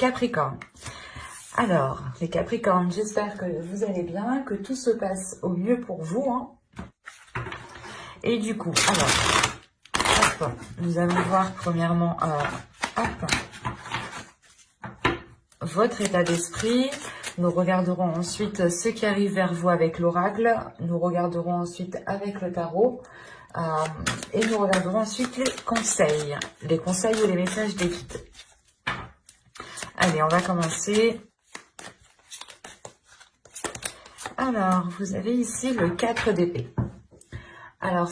Capricorne. Alors, les Capricornes, j'espère que vous allez bien, que tout se passe au mieux pour vous. Hein. Et du coup, alors, hop, nous allons voir premièrement votre état d'esprit. Nous regarderons ensuite ce qui arrive vers vous avec l'oracle. Nous regarderons ensuite avec le tarot. Et nous regarderons ensuite les conseils. Les conseils ou les messages des guides. Allez, on va commencer. Alors, vous avez ici le 4 d'épée. Alors,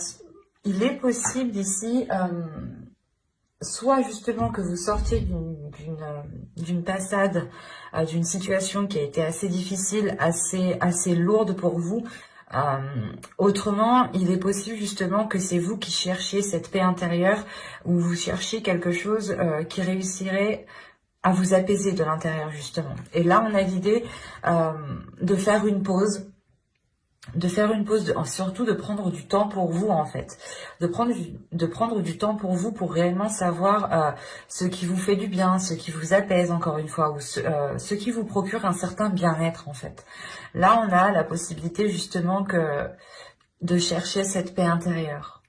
il est possible ici, soit justement que vous sortiez d'une passade, d'une situation qui a été assez difficile, assez lourde pour vous. Autrement, il est possible justement que c'est vous qui cherchiez cette paix intérieure, ou vous cherchiez quelque chose qui réussirait à vous apaiser de l'intérieur justement. Et là, on a l'idée de faire une pause. Surtout de prendre du temps pour vous en fait, de prendre du temps pour vous pour réellement savoir ce qui vous fait du bien, ce qui vous apaise encore une fois, ou ce qui vous procure un certain bien-être en fait. Là, on a la possibilité justement de chercher cette paix intérieure.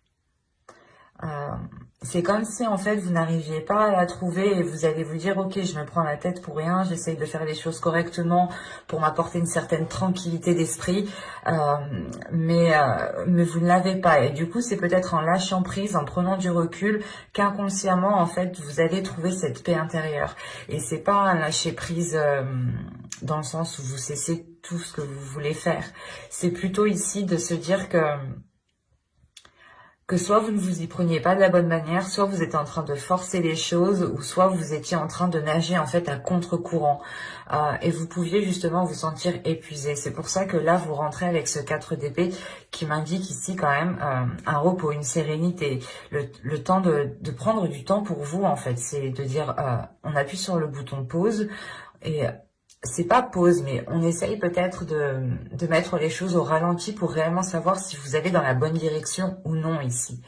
C'est comme si en fait vous n'arriviez pas à la trouver et vous allez vous dire ok, je me prends la tête pour rien, j'essaye de faire les choses correctement pour m'apporter une certaine tranquillité d'esprit, mais vous ne l'avez pas. Et du coup c'est peut-être en lâchant prise, en prenant du recul, qu'inconsciemment en fait vous allez trouver cette paix intérieure. Et c'est pas un lâcher prise dans le sens où vous cessez tout ce que vous voulez faire. C'est plutôt ici de se dire que soit vous ne vous y preniez pas de la bonne manière, soit vous êtes en train de forcer les choses, ou soit vous étiez en train de nager en fait à contre-courant. Et vous pouviez justement vous sentir épuisé. C'est pour ça que là, vous rentrez avec ce 4 d'épée qui m'indique ici quand même un repos, une sérénité. Le temps de prendre du temps pour vous en fait. C'est de dire, on appuie sur le bouton pause et c'est pas pause, mais on essaye peut-être de mettre les choses au ralenti pour réellement savoir si vous allez dans la bonne direction ou non ici.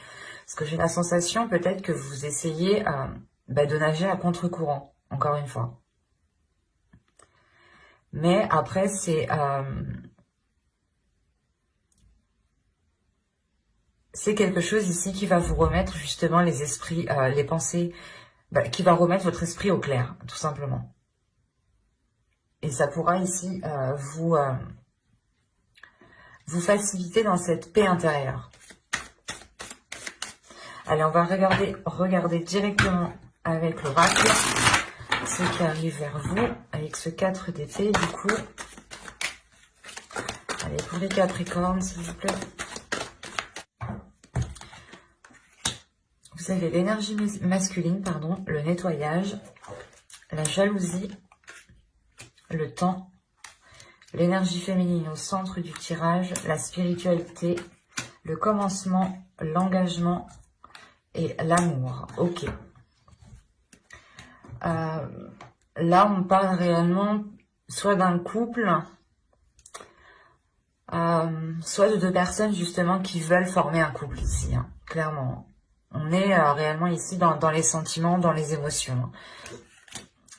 Parce que j'ai la sensation peut-être que vous essayez de nager à contre-courant, encore une fois. Mais après, c'est quelque chose ici qui va vous remettre justement les esprits, les pensées, qui va remettre votre esprit au clair, tout simplement. Et ça pourra ici vous faciliter dans cette paix intérieure. Allez, on va regarder directement avec l'oracle ce qui arrive vers vous avec ce 4 d'épée du coup. Allez, pour les Capricornes, s'il vous plaît. Vous avez l'énergie masculine, pardon, le nettoyage, la jalousie, le temps, l'énergie féminine au centre du tirage, la spiritualité, le commencement, l'engagement et l'amour. Ok. Là, on parle réellement soit d'un couple, soit de 2 personnes justement qui veulent former un couple ici, hein, clairement. On est réellement ici dans les sentiments, dans les émotions.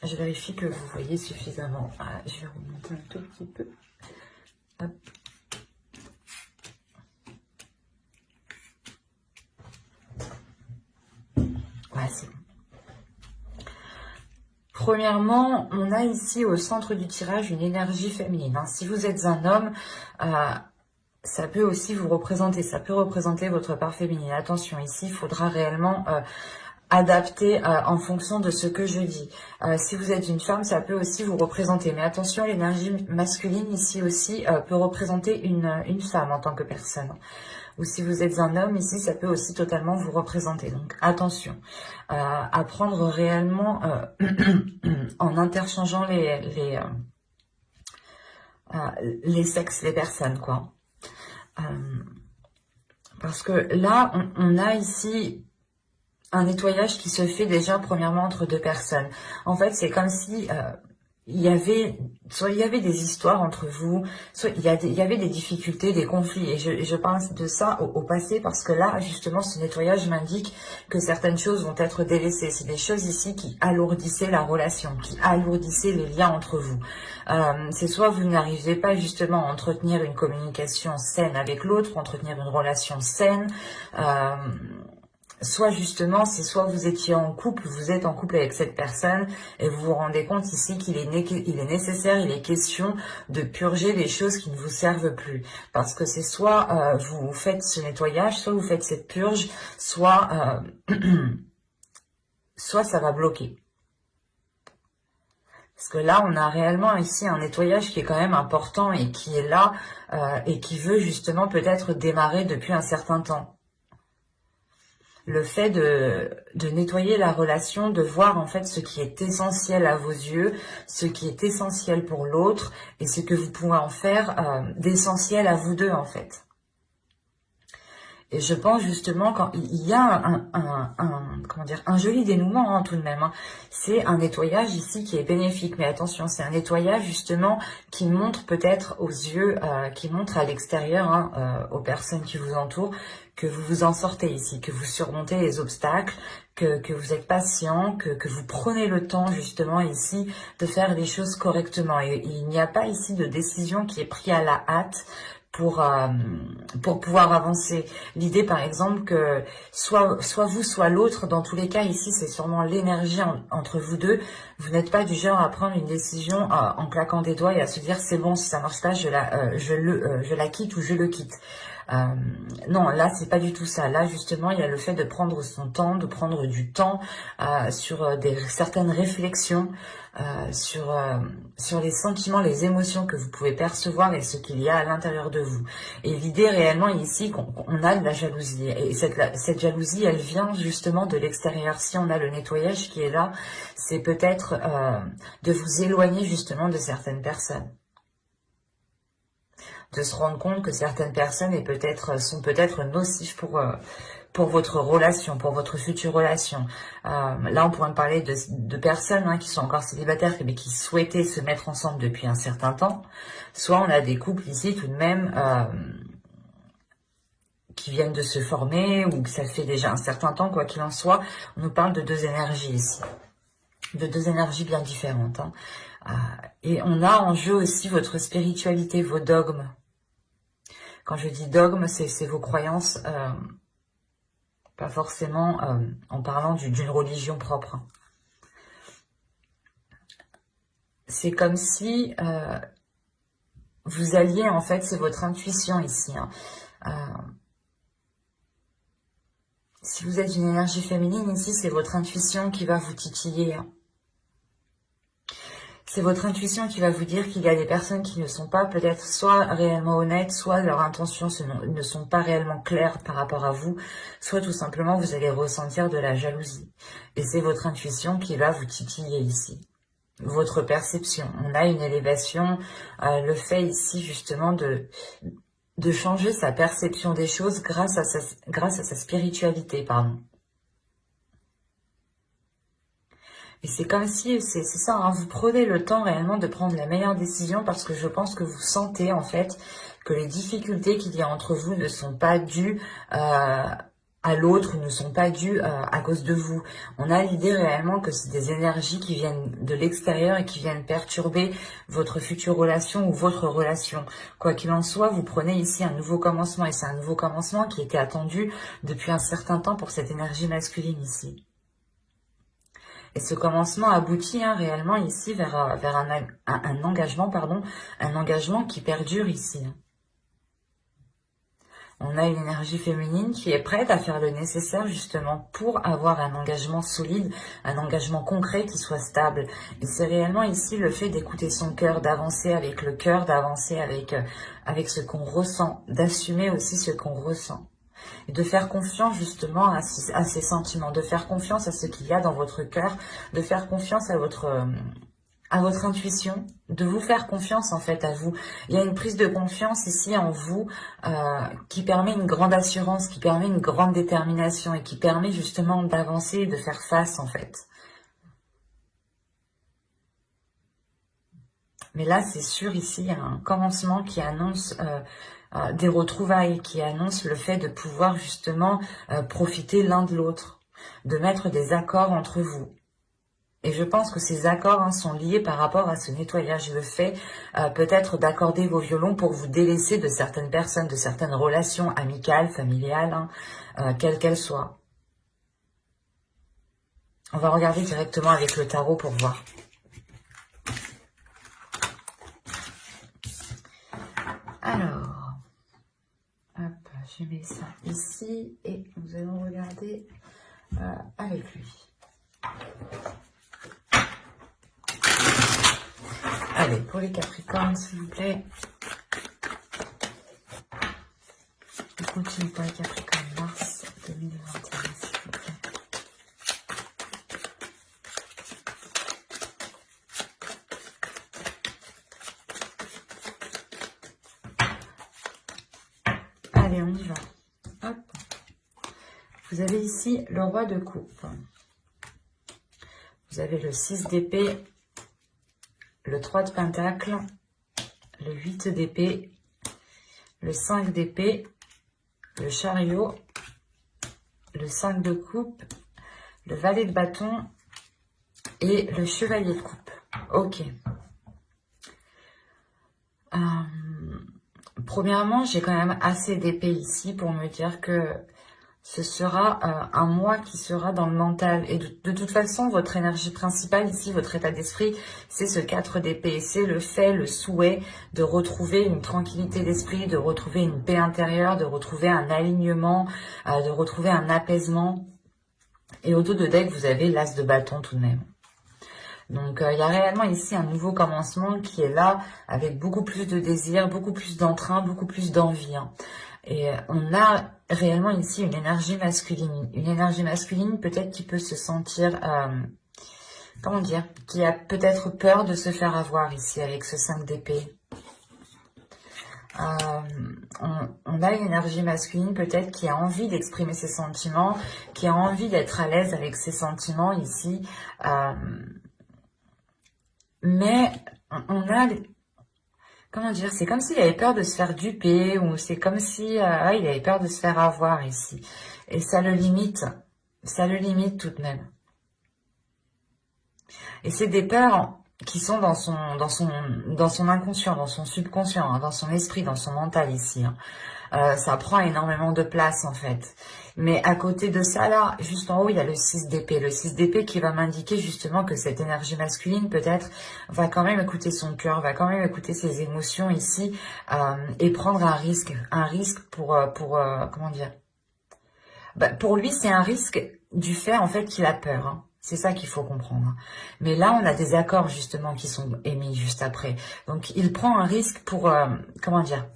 Je vérifie que vous voyez suffisamment. Je vais remonter un tout petit peu. Hop. Ouais, c'est bon. Premièrement, on a ici au centre du tirage une énergie féminine. Hein. Si vous êtes un homme, ça peut aussi vous représenter. Ça peut représenter votre part féminine. Attention, ici, il faudra réellement adapter en fonction de ce que je dis. Si vous êtes une femme, ça peut aussi vous représenter. Mais attention, l'énergie masculine ici aussi peut représenter une femme en tant que personne. Ou si vous êtes un homme, ici, ça peut aussi totalement vous représenter. Donc, attention à prendre réellement en interchangeant les sexes, les personnes, quoi. Parce que là, on a ici un nettoyage qui se fait déjà premièrement entre 2 personnes. En fait, c'est comme si soit il y avait des histoires entre vous, soit il y avait des difficultés, des conflits. Et je parle de ça au passé parce que là, justement, ce nettoyage m'indique que certaines choses vont être délaissées. C'est des choses ici qui alourdissaient la relation, qui alourdissaient les liens entre vous. C'est soit vous n'arrivez pas justement à entretenir une communication saine avec l'autre, entretenir une relation saine, soit justement, c'est soit vous étiez en couple, vous êtes en couple avec cette personne et vous vous rendez compte ici qu'il est nécessaire, il est question de purger les choses qui ne vous servent plus. Parce que c'est soit vous faites ce nettoyage, soit vous faites cette purge, soit, soit ça va bloquer. Parce que là, on a réellement ici un nettoyage qui est quand même important et qui est là et qui veut justement peut-être démarrer depuis un certain temps. Le fait de nettoyer la relation, de voir en fait ce qui est essentiel à vos yeux, ce qui est essentiel pour l'autre et ce que vous pouvez en faire d'essentiel à vous deux en fait. Et je pense justement quand il y a comment dire, un joli dénouement tout de même. Hein. C'est un nettoyage ici qui est bénéfique. Mais attention, c'est un nettoyage justement qui montre peut-être aux yeux, qui montre à l'extérieur, aux personnes qui vous entourent, que vous vous en sortez ici, que vous surmontez les obstacles, que vous êtes patient, que vous prenez le temps justement ici de faire les choses correctement. Et il n'y a pas ici de décision qui est prise à la hâte pour pouvoir avancer. L'idée, par exemple, que soit vous, soit l'autre, dans tous les cas, ici, c'est sûrement l'énergie entre vous deux. Vous n'êtes pas du genre à prendre une décision en claquant des doigts et à se dire, c'est bon, si ça marche pas, je la quitte ou je le quitte. Non, là, c'est pas du tout ça. Là, justement, il y a le fait de prendre son temps, de prendre du temps sur certaines réflexions, sur les sentiments, les émotions que vous pouvez percevoir et ce qu'il y a à l'intérieur de vous. Et l'idée réellement ici, qu'on a de la jalousie. Et cette jalousie, elle vient justement de l'extérieur. Si on a le nettoyage qui est là, c'est peut-être de vous éloigner justement de certaines personnes. De se rendre compte que certaines personnes sont peut-être nocives pour votre relation, pour votre future relation. Là, on pourrait parler de personnes qui sont encore célibataires, mais qui souhaitaient se mettre ensemble depuis un certain temps. Soit on a des couples ici tout de même qui viennent de se former ou que ça fait déjà un certain temps, quoi qu'il en soit. On nous parle de deux énergies ici, de deux énergies bien différentes. Et on a en jeu aussi votre spiritualité, vos dogmes. Quand je dis dogme, c'est vos croyances, pas forcément en parlant d'une religion propre. C'est comme si vous alliez, en fait, c'est votre intuition ici. Si vous êtes une énergie féminine ici, c'est votre intuition qui va vous titiller. C'est votre intuition qui va vous dire qu'il y a des personnes qui ne sont pas peut-être soit réellement honnêtes, soit leurs intentions ne sont pas réellement claires par rapport à vous, soit tout simplement vous allez ressentir de la jalousie. Et c'est votre intuition qui va vous titiller ici. Votre perception. On a une élévation, le fait ici justement de changer sa perception des choses grâce à sa spiritualité, pardon. Et c'est comme si, c'est ça, vous prenez le temps réellement de prendre la meilleure décision parce que je pense que vous sentez en fait que les difficultés qu'il y a entre vous ne sont pas dues à l'autre, ne sont pas dues à cause de vous. On a l'idée réellement que c'est des énergies qui viennent de l'extérieur et qui viennent perturber votre future relation ou votre relation. Quoi qu'il en soit, vous prenez ici un nouveau commencement et c'est un nouveau commencement qui était attendu depuis un certain temps pour cette énergie masculine ici. Et ce commencement aboutit réellement ici vers un engagement, un engagement qui perdure ici. On a une énergie féminine qui est prête à faire le nécessaire justement pour avoir un engagement solide, un engagement concret qui soit stable. Et c'est réellement ici le fait d'écouter son cœur, d'avancer avec le cœur, d'avancer avec ce qu'on ressent, d'assumer aussi ce qu'on ressent. Et de faire confiance justement à ces sentiments, de faire confiance à ce qu'il y a dans votre cœur, de faire confiance à votre intuition, de vous faire confiance en fait à vous. Il y a une prise de confiance ici en vous qui permet une grande assurance, qui permet une grande détermination et qui permet justement d'avancer et de faire face en fait. Mais là, c'est sûr, ici, il y a un commencement qui annonce des retrouvailles, qui annonce le fait de pouvoir justement profiter l'un de l'autre, de mettre des accords entre vous. Et je pense que ces accords sont liés par rapport à ce nettoyage, le fait peut-être d'accorder vos violons pour vous délaisser de certaines personnes, de certaines relations amicales, familiales, quelles qu'elles soient. On va regarder directement avec le tarot pour voir. Alors, hop, je mets ça ici et nous allons regarder avec lui. Allez, pour les Capricornes, s'il vous plaît. On continue pour les Capricornes, mars 2021, s'il vous plaît. Allez, on y va. Hop. Vous avez ici le roi de coupe. Vous avez le 6 d'épée, le 3 de pentacle, le 8 d'épée, le 5 d'épée, le chariot, le 5 de coupe, le valet de bâton et le chevalier de coupe. Ok. Premièrement, j'ai quand même assez d'épée ici pour me dire que ce sera un mois qui sera dans le mental. Et de toute façon, votre énergie principale ici, votre état d'esprit, c'est ce 4 d'épée. C'est le fait, le souhait de retrouver une tranquillité d'esprit, de retrouver une paix intérieure, de retrouver un alignement, de retrouver un apaisement. Et au dos de deck, vous avez l'as de bâton tout de même. Donc, il y a réellement ici un nouveau commencement qui est là avec beaucoup plus de désir, beaucoup plus d'entrain, beaucoup plus d'envie. Et on a réellement ici une énergie masculine. Une énergie masculine peut-être qui peut se sentir, comment dire, qui a peut-être peur de se faire avoir ici avec ce 5 d'épée. On a une énergie masculine peut-être qui a envie d'exprimer ses sentiments, qui a envie d'être à l'aise avec ses sentiments ici. Mais on a, comment dire, c'est comme s'il avait peur de se faire duper, ou c'est comme si il avait peur de se faire avoir ici. Et ça le limite tout de même. Et c'est des peurs qui sont dans son inconscient, dans son subconscient, dans son esprit, dans son mental ici. Ça prend énormément de place en fait. Mais à côté de ça là, juste en haut, il y a le 6 d'épée. Le 6 d'épée qui va m'indiquer justement que cette énergie masculine peut-être va quand même écouter son cœur, va quand même écouter ses émotions ici et prendre un risque pour comment dire, pour lui c'est un risque du fait en fait qu'il a peur. C'est ça qu'il faut comprendre. Mais là, on a des accords justement qui sont émis juste après. Donc, il prend un risque pour, comment dire,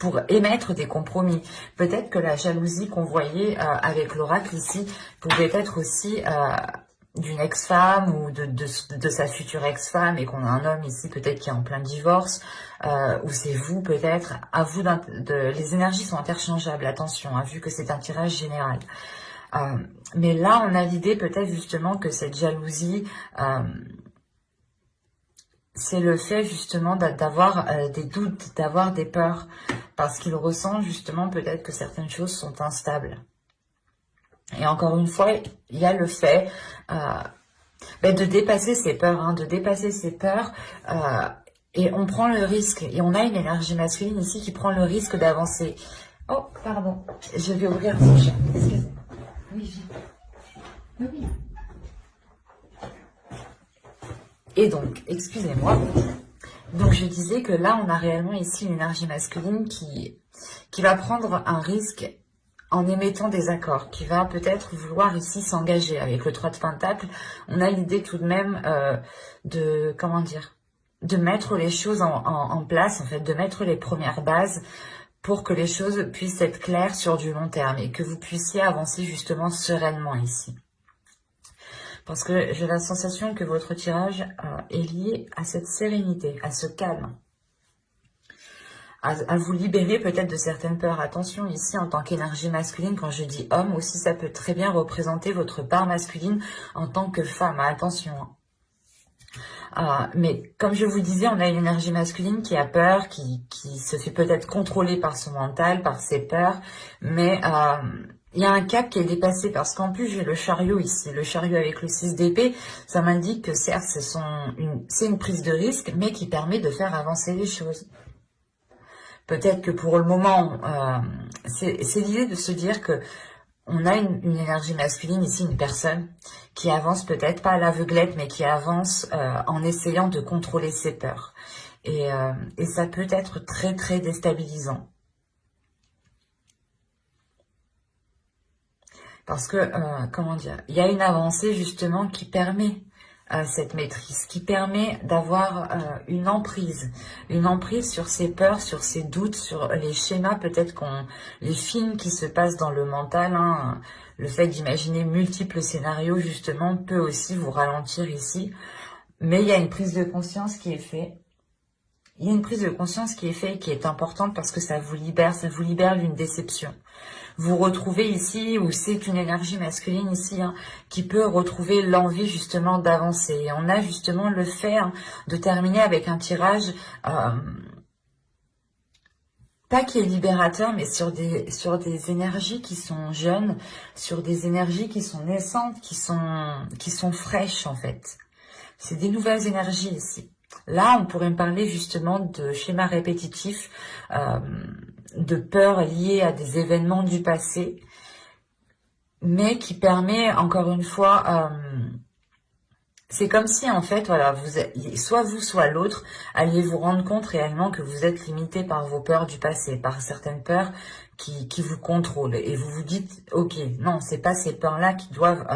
pour émettre des compromis. Peut-être que la jalousie qu'on voyait avec l'oracle ici pouvait être aussi d'une ex-femme ou de sa future ex-femme et qu'on a un homme ici peut-être qui est en plein divorce ou c'est vous peut-être. À vous les énergies sont interchangeables, attention, vu que c'est un tirage général. Mais là, on a l'idée peut-être justement que cette jalousie, c'est le fait justement d'avoir des doutes, d'avoir des peurs, parce qu'il ressent justement peut-être que certaines choses sont instables. Et encore une fois, il y a le fait de dépasser ses peurs, de dépasser ses peurs, et on prend le risque, et on a une énergie masculine ici qui prend le risque d'avancer. Oh, pardon, je vais ouvrir mon chat, excusez-moi. Oui, oui. Et donc, excusez-moi. Donc, je disais que là, on a réellement ici une énergie masculine qui va prendre un risque en émettant des accords, qui va peut-être vouloir ici s'engager. Avec le 3 de pentacle, on a l'idée tout de même de, comment dire, de mettre les choses en place, en fait, de mettre les premières bases pour que les choses puissent être claires sur du long terme et que vous puissiez avancer justement sereinement ici. Parce que j'ai la sensation que votre tirage est lié à cette sérénité, à ce calme. À vous libérer peut-être de certaines peurs. Attention, ici, en tant qu'énergie masculine, quand je dis homme, aussi, ça peut très bien représenter votre part masculine en tant que femme. Attention. Mais comme je vous disais, on a une énergie masculine qui a peur, qui se fait peut-être contrôler par son mental, par ses peurs, mais il y a un cap qui est dépassé parce qu'en plus j'ai le chariot ici, le chariot avec le 6 d'épée, ça m'indique que certes c'est une prise de risque, mais qui permet de faire avancer les choses. Peut-être que pour le moment, c'est l'idée de se dire que on a une énergie masculine ici, une personne qui avance peut-être pas à l'aveuglette, mais qui avance en essayant de contrôler ses peurs. Et ça peut être très très déstabilisant. Parce que, comment dire, il y a une avancée justement qui permet cette maîtrise, qui permet d'avoir une emprise sur ses peurs, sur ses doutes, sur les schémas, peut-être les films qui se passent dans le mental, hein, le fait d'imaginer multiples scénarios justement peut aussi vous ralentir ici, mais il y a une prise de conscience qui est faite. Il y a une prise de conscience qui est faite et qui est importante parce que ça vous libère d'une déception. Vous retrouvez ici, ou c'est une énergie masculine ici, hein, qui peut retrouver l'envie justement d'avancer. Et on a justement le fait de terminer avec un tirage, pas qui est libérateur, mais sur des énergies qui sont jeunes, sur des énergies qui sont naissantes, qui sont fraîches en fait. C'est des nouvelles énergies ici. Là, on pourrait me parler justement de schémas répétitifs, de peurs liées à des événements du passé, mais qui permet, encore une fois, c'est comme si, en fait, voilà, soit vous, soit l'autre, alliez vous rendre compte réellement que vous êtes limité par vos peurs du passé, par certaines peurs qui vous contrôlent. Et vous vous dites, ok, non, c'est pas ces peurs-là qui doivent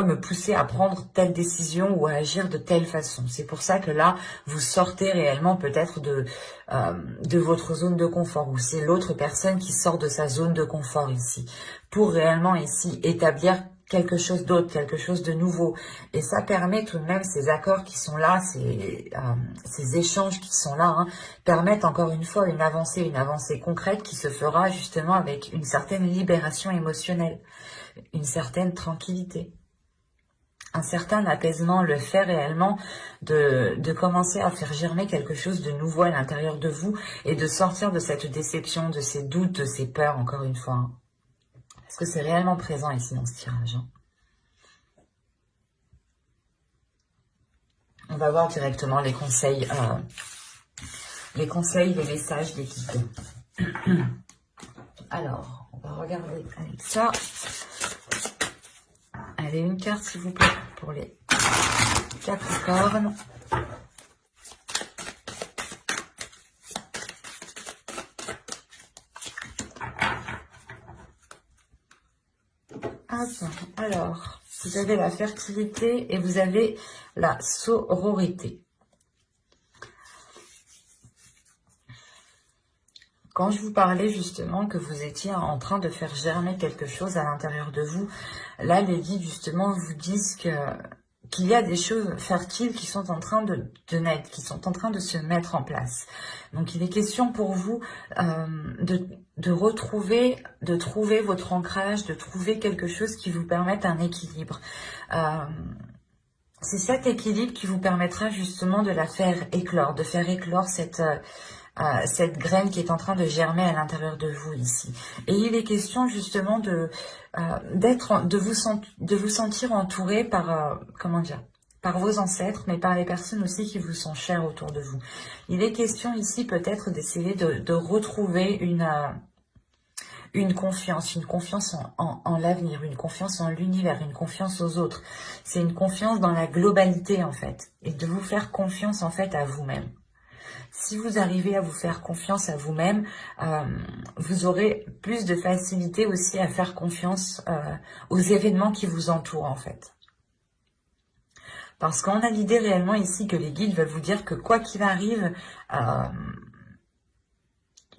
me pousser à prendre telle décision ou à agir de telle façon. C'est pour ça que là, vous sortez réellement peut-être de votre zone de confort, ou c'est l'autre personne qui sort de sa zone de confort ici, pour réellement ici établir quelque chose d'autre, quelque chose de nouveau. Et ça permet tout de même, ces accords qui sont là, ces échanges qui sont là, hein, permettent encore une fois une avancée concrète qui se fera justement avec une certaine libération émotionnelle, une certaine tranquillité, un certain apaisement, le fait réellement de commencer à faire germer quelque chose de nouveau à l'intérieur de vous et de sortir de cette déception, de ces doutes, de ces peurs, encore une fois. Hein. Parce que c'est réellement présent ici dans ce tirage. Hein. On va voir directement les conseils, les messages des guides. Alors, on va regarder avec ça. Allez, une carte s'il vous plaît pour les Capricornes. Alors, vous avez la fertilité et vous avez la sororité. Quand je vous parlais justement que vous étiez en train de faire germer quelque chose à l'intérieur de vous, là les guides justement vous disent qu'il y a des choses fertiles qui sont en train de naître, qui sont en train de se mettre en place. Donc il est question pour vous de trouver votre ancrage, de trouver quelque chose qui vous permette un équilibre. C'est cet équilibre qui vous permettra justement de la faire éclore, de faire éclore cette graine qui est en train de germer à l'intérieur de vous ici. Et il est question justement de vous sentir entouré par, comment dire, par vos ancêtres, mais par les personnes aussi qui vous sont chères autour de vous. Il est question ici peut-être d'essayer de retrouver une confiance en l'avenir, une confiance en l'univers, une confiance aux autres. C'est une confiance dans la globalité en fait, et de vous faire confiance en fait à vous-même. Si vous arrivez à vous faire confiance à vous-même, vous aurez plus de facilité aussi à faire confiance aux événements qui vous entourent en fait. Parce qu'on a l'idée réellement ici que les guides veulent vous dire que quoi qu'il arrive,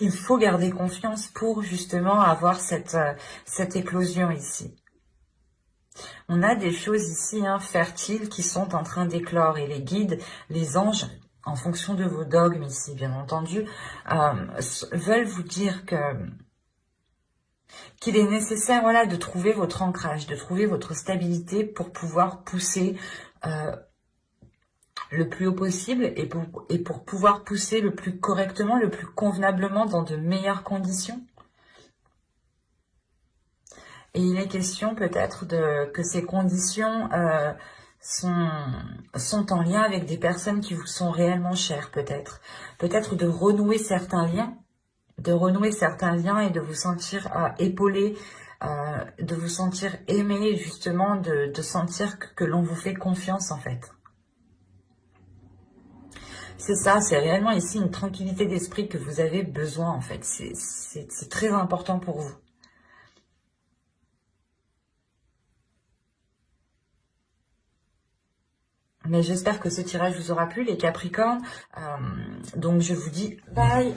il faut garder confiance pour justement avoir cette éclosion ici. On a des choses ici fertiles qui sont en train d'éclore et les guides, les anges, en fonction de vos dogmes ici, bien entendu, veulent vous dire qu'il est nécessaire, voilà, de trouver votre ancrage, de trouver votre stabilité pour pouvoir pousser le plus haut possible et pour pouvoir pousser le plus correctement, le plus convenablement dans de meilleures conditions. Et il est question peut-être que ces conditions sont en lien avec des personnes qui vous sont réellement chères, peut-être. Peut-être de renouer certains liens, et de vous sentir épaulé, de vous sentir aimé, justement, de sentir que l'on vous fait confiance, en fait. C'est ça, c'est réellement ici une tranquillité d'esprit que vous avez besoin, en fait. C'est très important pour vous. Mais j'espère que ce tirage vous aura plu, les Capricornes. Donc, je vous dis bye!